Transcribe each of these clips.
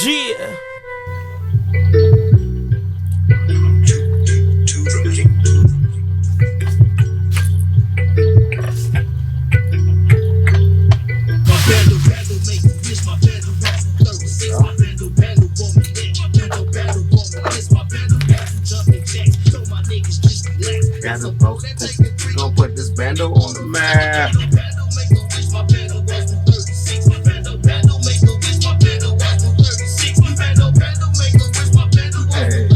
Yeah. Bando, folks. Gonna put this bando on the map. Hey.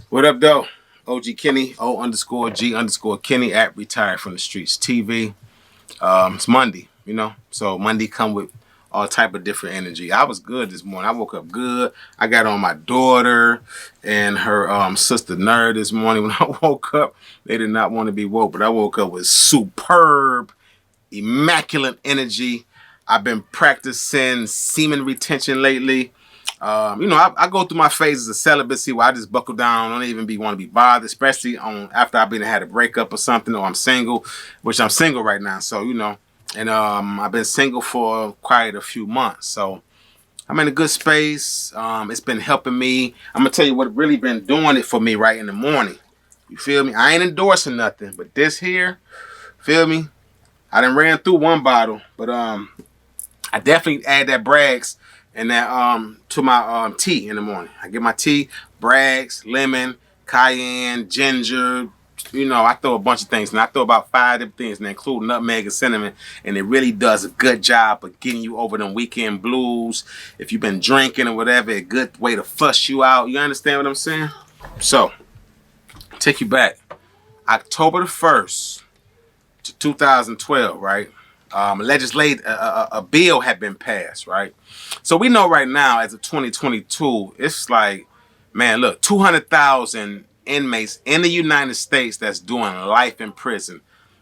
What up, though? OG Kenny, O_G_Kenny at Retired from the Streets TV. It's Monday, so Monday come with all type of different energy. I was good this morning. I woke up good. I got on my daughter and her sister Nerd this morning. When I woke up, they did not want to be woke, but I woke up with superb, immaculate energy. I've been practicing semen retention lately. I go through my phases of celibacy where I just buckle down. I don't even want to be bothered, especially after I've had a breakup or something, or I'm single, which I'm single right now. So, and I've been single for quite a few months. So I'm in a good space. It's been helping me. I'm going to tell you what really been doing it for me right in the morning. You feel me? I ain't endorsing nothing, but this here, feel me? I done ran through one bottle, but I definitely add that Bragg's and that to my tea in the morning. I get my tea, Bragg's, lemon, cayenne, ginger. I throw a bunch of things, and I throw about 5 different things, and include nutmeg and cinnamon, and it really does a good job of getting you over them weekend blues. If you've been drinking or whatever, a good way to fuss you out. You understand what I'm saying? So, take you back. October the 1st to 2012, right? A bill had been passed, right? So we know right now, as of 2022, it's like, man, look, 200,000 inmates in the United States that's doing life in prison.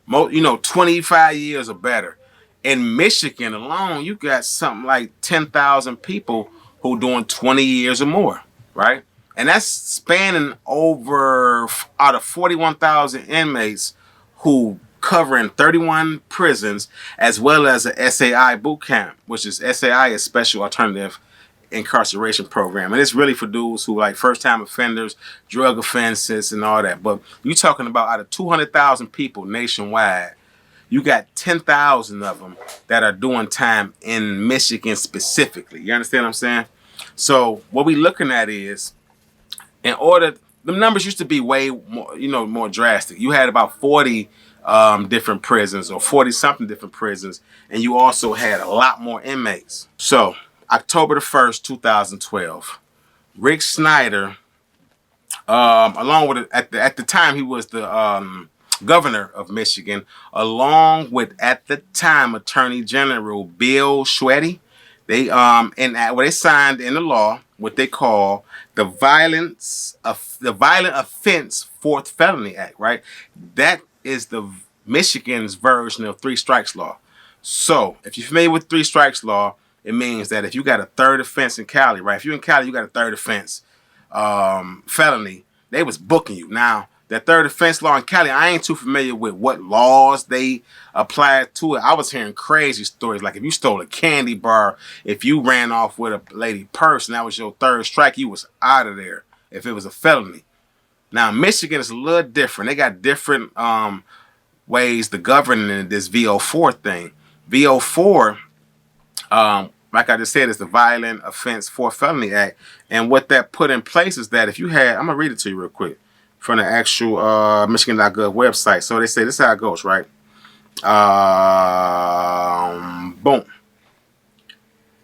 25 years or better. In Michigan alone, you got something like 10,000 people who doing 20 years or more, right? And that's spanning over, out of 41,000 inmates who covering 31 prisons, as well as a SAI boot camp, which is SAI is Special Alternative Incarceration Program. And it's really for dudes who like first-time offenders, drug offenses, and all that. But you're talking about out of 200,000 people nationwide, you got 10,000 of them that are doing time in Michigan specifically. You understand what I'm saying? So what we're looking at is, the numbers used to be way more, more drastic. You had about 40 different prisons, or 40 something different prisons, and you also had a lot more inmates. So October the 1st, 2012, Rick Snyder, along with at the time he was the governor of Michigan, along with at the time Attorney General Bill Schweddy, they signed in the law what they call the Violent Offense Fourth Felony Act, right? That is the Michigan's version of Three Strikes Law. So if you're familiar with Three Strikes Law, it means that if you got a third offense in Cali, right? If you're in Cali, you got a third offense felony, they was booking you. Now, that third offense law in Cali, I ain't too familiar with what laws they applied to it. I was hearing crazy stories, like if you stole a candy bar, if you ran off with a lady purse and that was your third strike, you was out of there if it was a felony. Now, Michigan is a little different. They got different ways to govern this VO4 thing. VO4, like I just said, is the Violent Offense Fourth Felony Act. And what that put in place is that if you had, I'm going to read it to you real quick from the actual Michigan.gov website. So they say this is how it goes, right? Boom.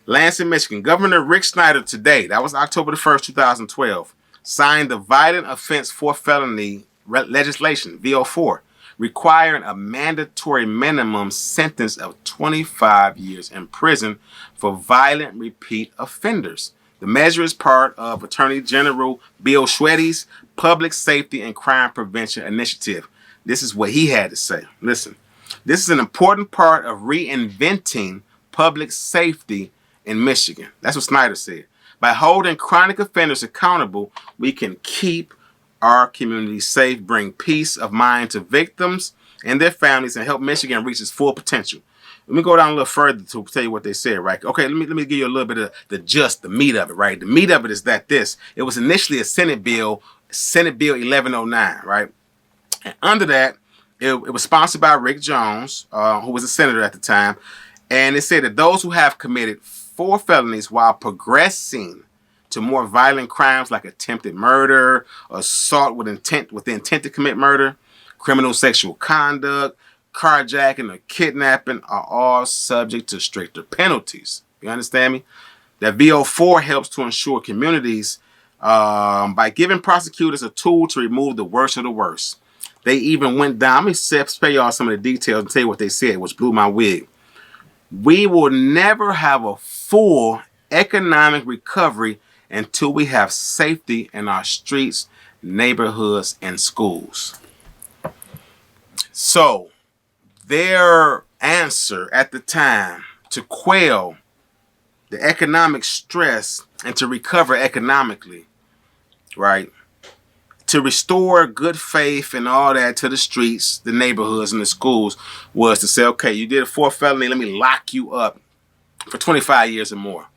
Lansing, Michigan. Governor Rick Snyder today, that was October the 1st, 2012, signed the Violent Offense Fourth Felony legislation, VO4, requiring a mandatory minimum sentence of 25 years in prison for violent repeat offenders. The measure is part of Attorney General Bill Schweddy's Public Safety and Crime Prevention Initiative. This is what he had to say. Listen, this is an important part of reinventing public safety in Michigan. That's what Snyder said. By holding chronic offenders accountable, we can keep our community safe, bring peace of mind to victims and their families, and help Michigan reach its full potential. Let me go down a little further to tell you what they said, right? Okay, let me give you a little bit of the meat of it, right? The meat of it is that it was initially a Senate Bill 1109, right? And under that, it was sponsored by Rick Jones, who was a senator at the time, and it said that those who have committed 4 felonies while progressing to more violent crimes like attempted murder, assault with the intent to commit murder, criminal sexual conduct, carjacking, or kidnapping are all subject to stricter penalties. You understand me? That VO4 helps to ensure communities by giving prosecutors a tool to remove the worst of the worst. They even went down. Let me spare y'all some of the details and tell you what they said, which blew my wig. We will never have a full economic recovery until we have safety in our streets, neighborhoods, and schools. So, their answer at the time to quell the economic stress and to recover economically, right? To restore good faith and all that to the streets, the neighborhoods, and the schools was to say, okay, you did a 4th felony, let me lock you up for 25 years or more.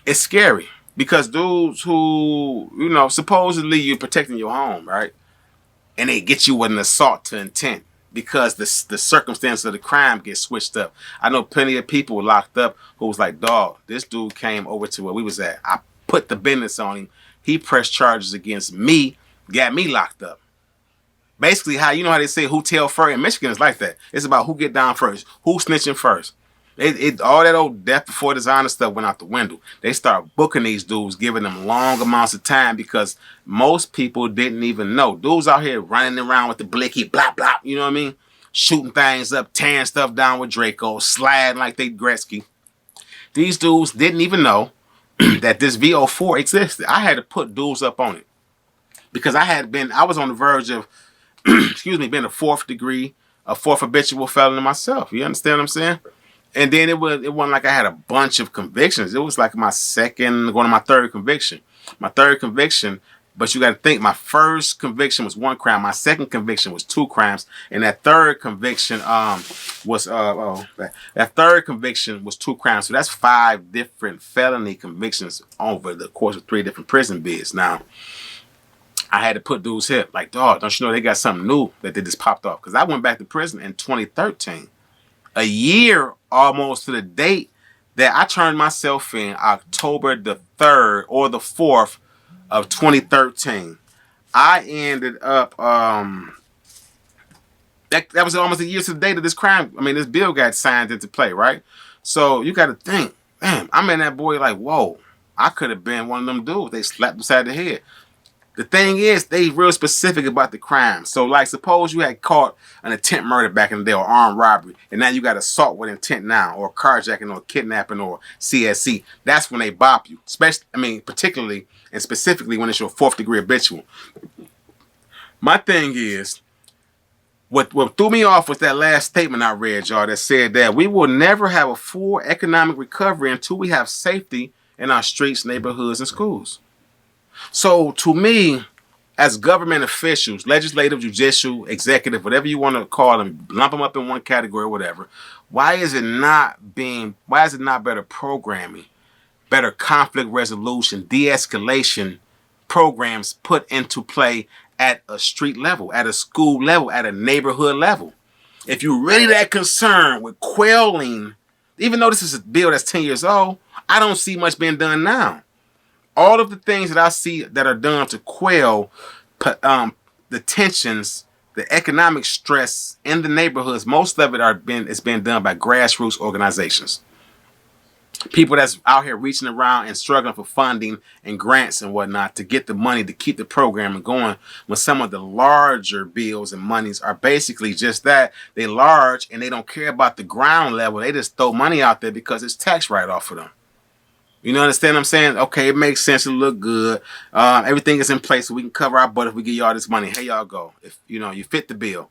It's scary because dudes who, supposedly you're protecting your home, right? And they get you with an assault to intent because the circumstance of the crime gets switched up. I know plenty of people locked up who was like, dog, this dude came over to where we was at. I put the business on him. He pressed charges against me, got me locked up. Basically, how they say who tell first in Michigan is like that. It's about who get down first, who snitching first. All that old death before dishonor stuff went out the window. They start booking these dudes, giving them long amounts of time because most people didn't even know. Dudes out here running around with the blicky, blah, blah, you know what I mean? Shooting things up, tearing stuff down with Draco, sliding like they Gretzky. These dudes didn't even know that this VO4 existed. I had to put dudes up on it because I was on the verge of, being a 4th habitual felon myself. You understand what I'm saying? And then it wasn't like I had a bunch of convictions. It was like my 3rd conviction. My 3rd conviction, but you got to think, my 1st conviction was 1 crime. My 2nd conviction was 2 crimes, and that 3rd conviction was 2 crimes. So that's 5 different felony convictions over the course of 3 different prison bids. Now, I had to put dudes here like, dog, don't you know they got something new that they just popped off? Because I went back to prison in 2013. A year almost to the date that I turned myself in, October the 3rd or the 4th of 2013. I ended up, that was almost a year to the date of this this bill got signed into play, right? So you got to think, man, I'm in that boy like, whoa, I could have been one of them dudes. They slapped beside the head. The thing is, they real specific about the crime. So, like, suppose you had caught an attempt murder back in the day or armed robbery, and now you got assault with intent now, or carjacking, or kidnapping, or CSC. That's when they bop you. Particularly and specifically when it's your 4th degree habitual. My thing is, what threw me off was that last statement I read, y'all, that said that we will never have a full economic recovery until we have safety in our streets, neighborhoods, and schools. So to me, as government officials, legislative, judicial, executive, whatever you want to call them, lump them up in one category or whatever, why is it not better programming, better conflict resolution, de-escalation programs put into play at a street level, at a school level, at a neighborhood level? If you're really that concerned with quelling, even though this is a bill that's 10 years old, I don't see much being done now. All of the things that I see that are done to quell the tensions, the economic stress in the neighborhoods, most of it is being done by grassroots organizations. People that's out here reaching around and struggling for funding and grants and whatnot to get the money to keep the programming going, when some of the larger bills and monies are basically just that. They're large and they don't care about the ground level. They just throw money out there because it's tax write-off for them. You know, understand what I'm saying? Okay, it makes sense. It look good. Everything is in place so we can cover our butt if we give y'all this money. Hey, y'all go. If, you fit the bill.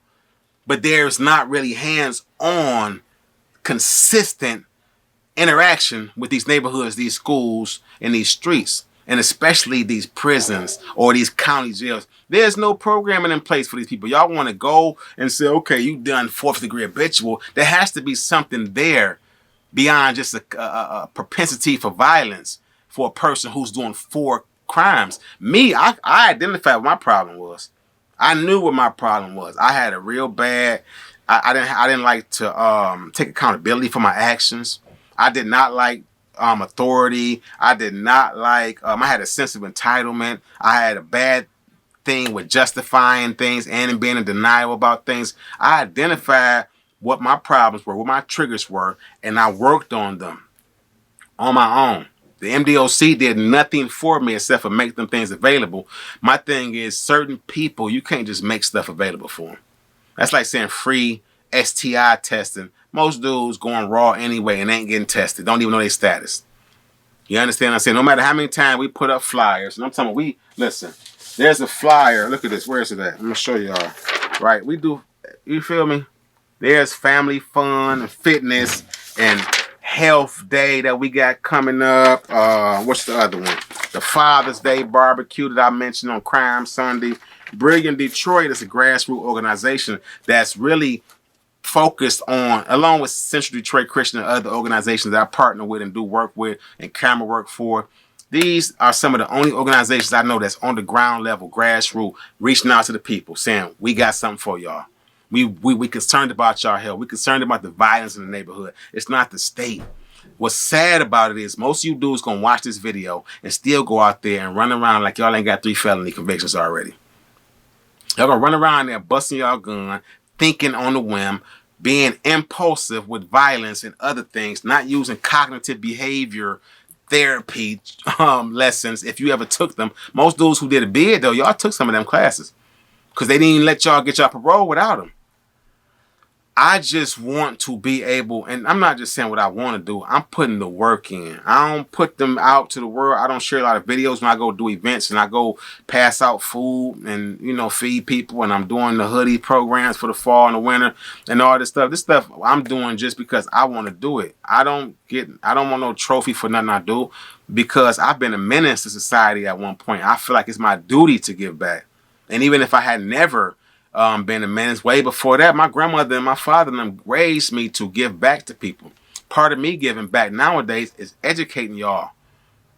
But there's not really hands-on, consistent interaction with these neighborhoods, these schools, and these streets, and especially these prisons or these county jails. There's no programming in place for these people. Y'all want to go and say, okay, you done fourth degree habitual. There has to be something there beyond just a propensity for violence for a person who's doing 4 crimes. Me, I identified what my problem was. I knew what my problem was. I had a real bad. I didn't like to take accountability for my actions. I did not like authority. I did not like. I had a sense of entitlement. I had a bad thing with justifying things and being in denial about things. I identified what my problems were, what my triggers were, and I worked on them on my own. The MDOC did nothing for me except for make them things available. My thing is, certain people, you can't just make stuff available for them. That's like saying free STI testing. Most dudes going raw anyway and ain't getting tested. Don't even know their status. You understand what I'm saying? No matter how many times we put up flyers, and I'm talking about listen, there's a flyer. Look at this. Where is it at? I'm going to show y'all. Right? We do, you feel me? There's family fun and fitness and health day that we got coming up. What's the other one? The Father's Day barbecue that I mentioned on Crime Sunday. Brilliant Detroit is a grassroots organization that's really focused on, along with Central Detroit Christian and other organizations that I partner with and do work with and camera work for. These are some of the only organizations I know that's on the ground level, grassroots, reaching out to the people, saying, we got something for y'all. We concerned about y'all health. We concerned about the violence in the neighborhood. It's not the state. What's sad about it is most of you dudes gonna watch this video and still go out there and run around like y'all ain't got 3 felony convictions already. Y'all gonna run around there busting y'all gun, thinking on the whim, being impulsive with violence and other things, not using cognitive behavior therapy lessons if you ever took them. Most dudes who did a bid though, y'all took some of them classes because they didn't even let y'all get y'all parole without them. I just want to be able, and I'm not just saying what I want to do, I'm putting the work in. I don't put them out to the world. I don't share a lot of videos when I go do events and I go pass out food and, feed people, and I'm doing the hoodie programs for the fall and the winter and all this stuff. This stuff I'm doing just because I want to do it. I don't want no trophy for nothing I do because I've been a menace to society at one point. I feel like it's my duty to give back. And even if I had never been a menace, way before that, my grandmother and my father and them raised me to give back to people. Part of me giving back nowadays is educating y'all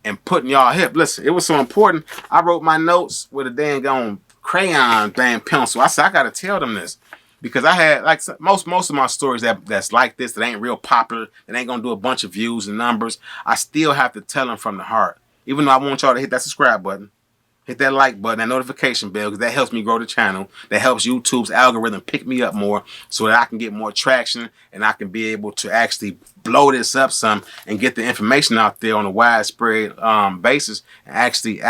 and putting y'all hip. Listen, it was so important. I wrote my notes with a dang on crayon dang pencil. I said, I gotta tell them this. Because I had, like, most of my stories that's like this, that ain't real popular, that ain't gonna do a bunch of views and numbers, I still have to tell them from the heart. Even though I want y'all to hit that subscribe button. Hit that like button, that notification bell, because that helps me grow the channel. That helps YouTube's algorithm pick me up more so that I can get more traction and I can be able to actually blow this up some and get the information out there on a widespread basis and actually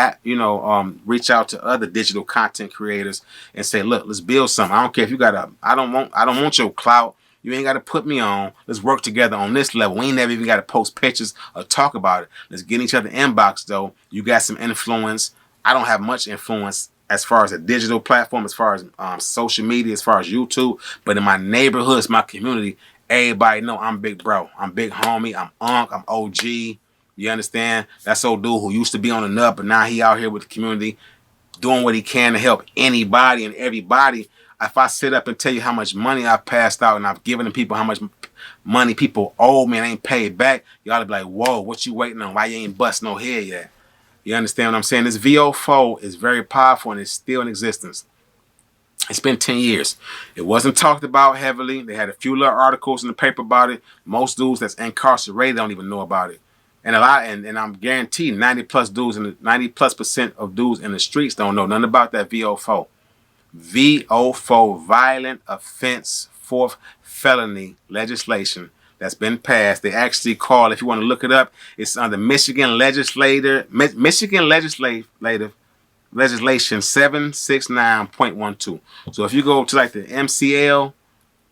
reach out to other digital content creators and say, look, let's build something. I don't care if you got I don't want your clout. You ain't got to put me on. Let's work together on this level. We ain't never even got to post pictures or talk about it. Let's get in each other inbox though. You got some influence. I don't have much influence as far as a digital platform, as far as social media, as far as YouTube. But in my neighborhoods, my community, everybody know I'm big bro. I'm big homie. I'm Unc. I'm OG. You understand? That's old dude who used to be on the nut, but now he out here with the community doing what he can to help anybody and everybody. If I sit up and tell you how much money I've passed out and I've given to people, how much money people owe me and ain't paid back, y'all be like, whoa, what you waiting on? Why you ain't bust no head yet? You understand what I'm saying? This VO4 is very powerful and it's still in existence. It's been 10 years. It wasn't talked about heavily. They had a few little articles in the paper about it. Most dudes that's incarcerated don't even know about it. And and I'm guaranteed 90+% of dudes in the streets don't know nothing about that VO4. VO4, violent offense, 4th felony legislation that's been passed. They actually call, if you want to look it up, it's under Michigan Legislation 769.12. So if you go to like the MCL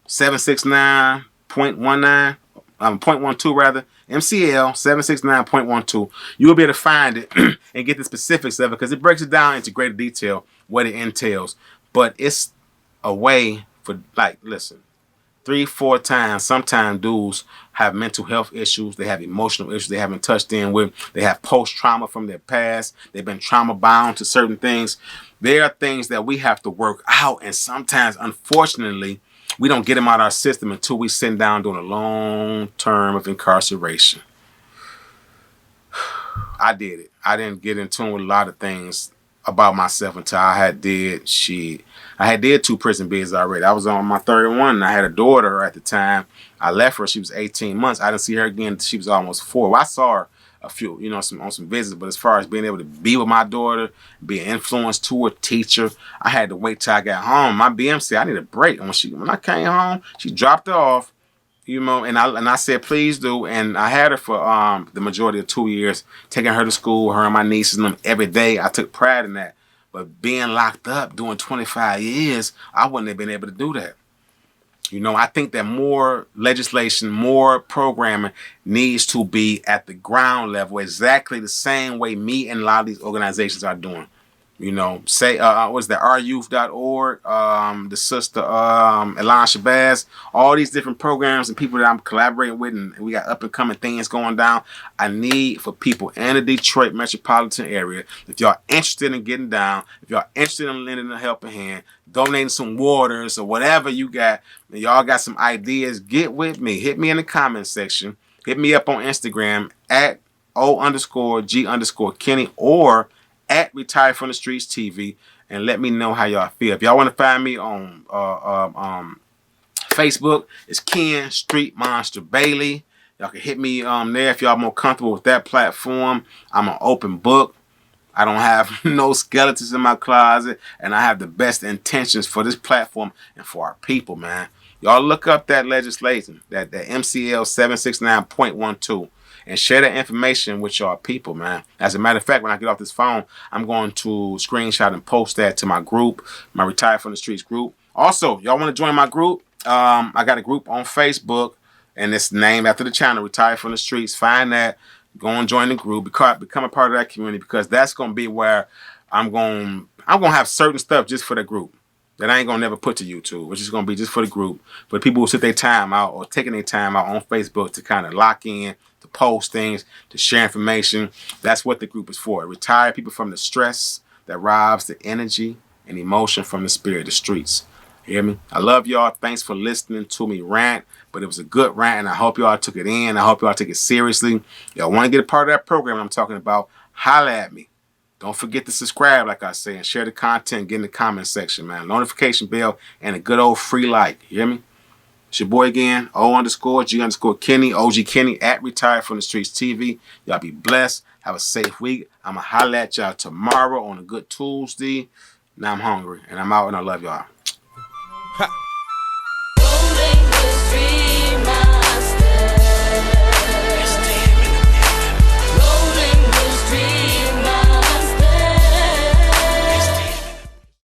769.19, 0.12 rather, MCL 769.12, you will be able to find it and get the specifics of it because it breaks it down into greater detail what it entails. But it's a way for, like, listen, 3, 4 times. Sometimes dudes have mental health issues. They have emotional issues they haven't touched in with. They have post-trauma from their past. They've been trauma bound to certain things. There are things that we have to work out. And sometimes, unfortunately, we don't get them out of our system until we sit down doing a long term of incarceration. I did it. I didn't get in tune with a lot of things about myself until I had did 2 prison bids already. I was on my third one, and I had a daughter at the time. I left her. She was 18 months. I didn't see her again until she was almost 4. Well, I saw her a few, on some visits, but as far as being able to be with my daughter, be an influence to her, teacher, I had to wait till I got home. My BM said I need a break. And when I came home, she dropped her off. And I said, please do. And I had her for the majority of 2 years, taking her to school, her and my nieces and them every day. I took pride in that. But being locked up doing 25 years, I wouldn't have been able to do that. I think that more legislation, more programming needs to be at the ground level, exactly the same way me and a lot of these organizations are doing. Say, what's that, ouryouth.org, the sister, Elan Shabazz, all these different programs and people that I'm collaborating with, and we got up and coming things going down. I need for people in the Detroit metropolitan area, if y'all interested in getting down, if y'all interested in lending a helping hand, donating some waters or whatever you got, and y'all got some ideas, get with me. Hit me in the comment section. Hit me up on Instagram at O_G_Kenny or at Retire from the Streets TV, and let me know how y'all feel. If y'all want to find me on Facebook, it's Ken Street Monster Bailey. Y'all can hit me there if y'all more comfortable with that platform. I'm an open book. I don't have no skeletons in my closet, and I have the best intentions for this platform and for our people, man. Y'all look up that legislation, that MCL 769.12. and share that information with y'all people, man. As a matter of fact, when I get off this phone, I'm going to screenshot and post that to my group, my Retire from the Streets group. Also, y'all want to join my group? I got a group on Facebook, and it's named after the channel, Retire from the Streets. Find that. Go and join the group. Become a part of that community, because that's going to be where I'm going to have certain stuff just for the group that I ain't going to never put to YouTube, which is going to be just for the group. For the people who took their time out or taking their time out on Facebook to kind of lock in, to post things, to share information. That's what the group is for. Retire people from the stress that robs the energy and emotion from the spirit, the streets. Hear me? I love y'all. Thanks for listening to me rant, but it was a good rant, and I hope y'all took it in. I hope y'all take it seriously. Y'all want to get a part of that program I'm talking about, holla at me. Don't forget to subscribe, like I say, and share the content, get in the comment section, man. Notification bell and a good old free like. You hear me? It's your boy again, O_G_Kenny, OG Kenny at Retire from the Streets TV. Y'all be blessed. Have a safe week. I'm going to holla at y'all tomorrow on a good Tuesday. Now I'm hungry, and I'm out, and I love y'all.